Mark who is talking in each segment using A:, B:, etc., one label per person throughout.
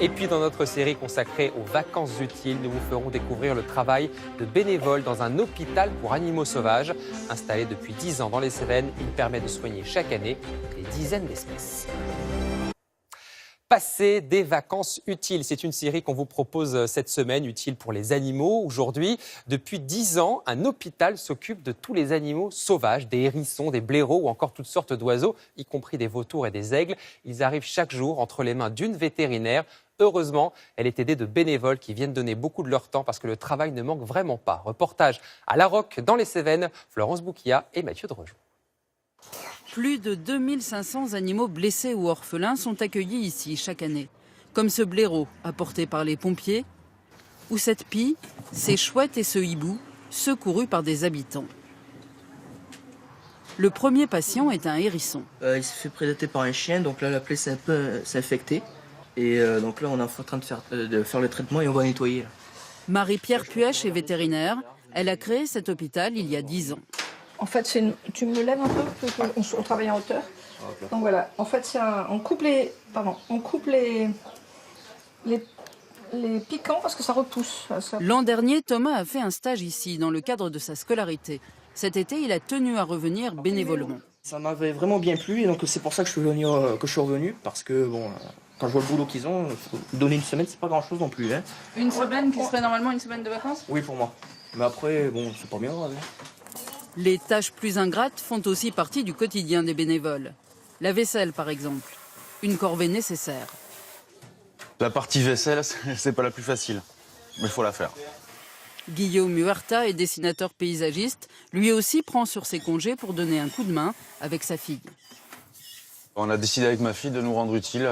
A: Et puis dans notre série consacrée aux vacances utiles, nous vous ferons découvrir le travail de bénévoles dans un hôpital pour animaux sauvages. Installé depuis 10 ans dans les Cévennes, il permet de soigner chaque année des dizaines d'espèces. Passer des vacances utiles, c'est une série qu'on vous propose cette semaine, utile pour les animaux. Aujourd'hui, depuis 10 ans, un hôpital s'occupe de tous les animaux sauvages, des hérissons, des blaireaux ou encore toutes sortes d'oiseaux, y compris des vautours et des aigles. Ils arrivent chaque jour entre les mains d'une vétérinaire. Heureusement, elle est aidée de bénévoles qui viennent donner beaucoup de leur temps parce que le travail ne manque vraiment pas. Reportage à La Roque, dans les Cévennes, Florence Bouquilla et Mathieu Drejoux.
B: Plus de 2500 animaux blessés ou orphelins sont accueillis ici chaque année. Comme ce blaireau apporté par les pompiers ou cette pie, ces chouettes et ce hibou secourus par des habitants. Le premier patient est un hérisson.
C: Il s'est fait prédater par un chien, donc là la plaie s'est un peu infectée. Et donc là on est en train de faire le traitement et on va nettoyer.
B: Marie-Pierre Puech est vétérinaire. Elle a créé cet hôpital il y a 10 ans.
D: En fait, tu me lèves un peu, on travaille en hauteur. Donc voilà, en fait, on coupe les piquants parce que ça repousse.
B: L'an dernier, Thomas a fait un stage ici dans le cadre de sa scolarité. Cet été, il a tenu à revenir bénévolement.
C: Ça m'avait vraiment bien plu et donc c'est pour ça que je suis revenu parce que bon, quand je vois le boulot qu'ils ont, donner une semaine, c'est pas grand-chose non plus. Hein.
E: Une semaine qui serait normalement une semaine de vacances ?
C: Oui, pour moi. Mais après, bon, c'est pas bien grave. Hein.
B: Les tâches plus ingrates font aussi partie du quotidien des bénévoles. La vaisselle, par exemple, une corvée nécessaire.
F: La partie vaisselle, c'est pas la plus facile, mais il faut la faire.
B: Guillaume Huerta est dessinateur paysagiste. Lui aussi prend sur ses congés pour donner un coup de main avec sa fille.
F: On a décidé avec ma fille de nous rendre utile,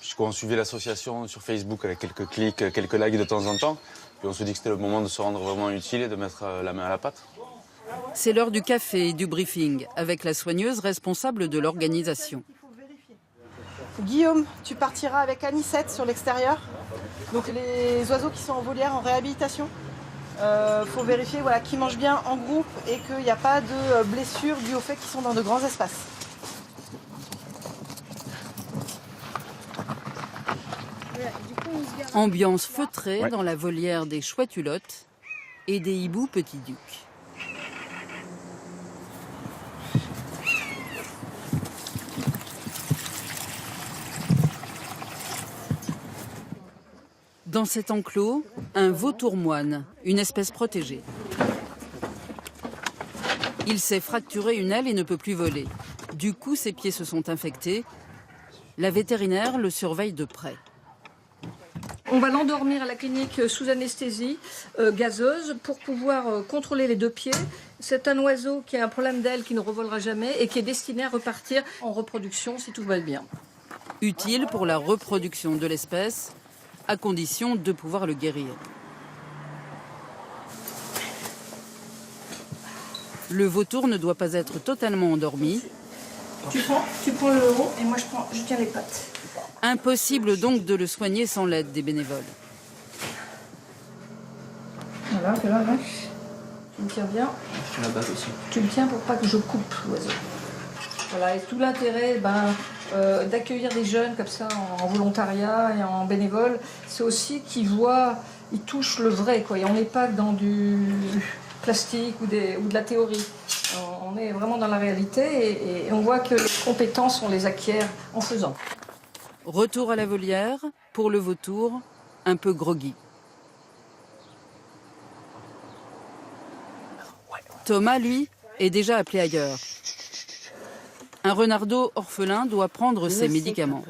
F: puisqu'on suivait l'association sur Facebook avec quelques clics, quelques likes de temps en temps. Puis on se dit que c'était le moment de se rendre vraiment utile et de mettre la main à la pâte.
B: C'est l'heure du café et du briefing, avec la soigneuse responsable de l'organisation.
G: Guillaume, tu partiras avec Anicette sur l'extérieur. Donc les oiseaux qui sont en volière en réhabilitation. Faut vérifier qu'ils mangent bien en groupe et qu'il n'y a pas de blessures dues au fait qu'ils sont dans de grands espaces.
B: Ambiance feutrée dans la volière des chouettes-hulottes et des hiboux petits-ducs. Dans cet enclos, un vautour moine, une espèce protégée. Il s'est fracturé une aile et ne peut plus voler. Du coup, ses pieds se sont infectés. La vétérinaire le surveille de près.
D: On va l'endormir à la clinique sous anesthésie gazeuse pour pouvoir contrôler les deux pieds. C'est un oiseau qui a un problème d'aile qui ne revolera jamais et qui est destiné à repartir en reproduction si tout va bien.
B: Utile pour la reproduction de l'espèce, à condition de pouvoir le guérir. Le vautour ne doit pas être totalement endormi.
D: Tu prends le haut et moi je tiens les pattes.
B: Impossible donc de le soigner sans l'aide des bénévoles.
D: Voilà, tu vois, tu me tiens bien.
C: Je tiens la base aussi.
D: Tu me tiens pour pas que je coupe l'oiseau. Voilà, et tout l'intérêt d'accueillir des jeunes comme ça en volontariat et en bénévole, c'est aussi qu'ils touchent le vrai, quoi. Et on n'est pas dans du plastique ou de la théorie. On est vraiment dans la réalité et on voit que les compétences, on les acquiert en faisant.
B: Retour à la volière, pour le vautour, un peu groggy. Thomas, lui, est déjà appelé ailleurs. Un renardeau orphelin doit prendre ses médicaments.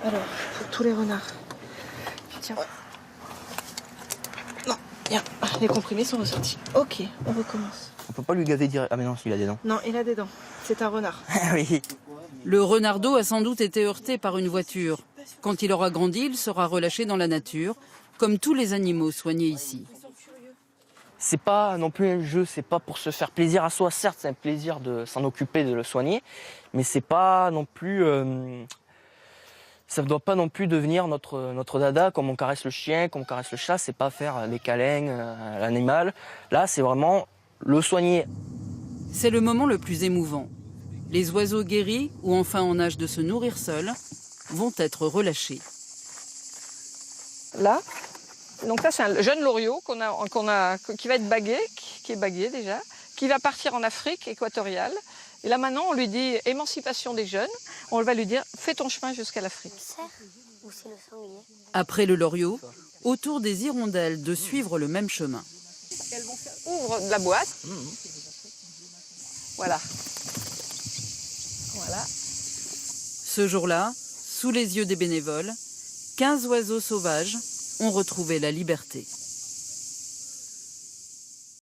G: Alors, pour tous les renards. Tiens. Non, bien. Les comprimés sont ressortis. Ok, on recommence.
C: On peut pas lui gaver direct. Ah mais non, il a des dents.
G: Non, il a des dents. C'est un renard.
C: Oui.
B: Le renardeau a sans doute été heurté par une voiture. Quand il aura grandi, il sera relâché dans la nature, comme tous les animaux soignés ici.
C: C'est pas non plus un jeu, c'est pas pour se faire plaisir à soi. Certes, c'est un plaisir de s'en occuper, de le soigner, mais c'est pas non plus. Ça ne doit pas non plus devenir notre dada, comme on caresse le chien, comme on caresse le chat. C'est pas faire des câlins à l'animal. Là, c'est vraiment le soigner.
B: C'est le moment le plus émouvant. Les oiseaux guéris ou enfin en âge de se nourrir seuls vont être relâchés.
H: Là, donc ça c'est un jeune loriot qui va être bagué, qui est bagué déjà, qui va partir en Afrique équatoriale. Et là maintenant on lui dit émancipation des jeunes, on va lui dire fais ton chemin jusqu'à l'Afrique.
B: Après le loriot, autour des hirondelles de suivre le même chemin.
H: Elles vont ouvre la boîte. Voilà. Voilà.
B: Ce jour-là, sous les yeux des bénévoles, 15 oiseaux sauvages ont retrouvé la liberté.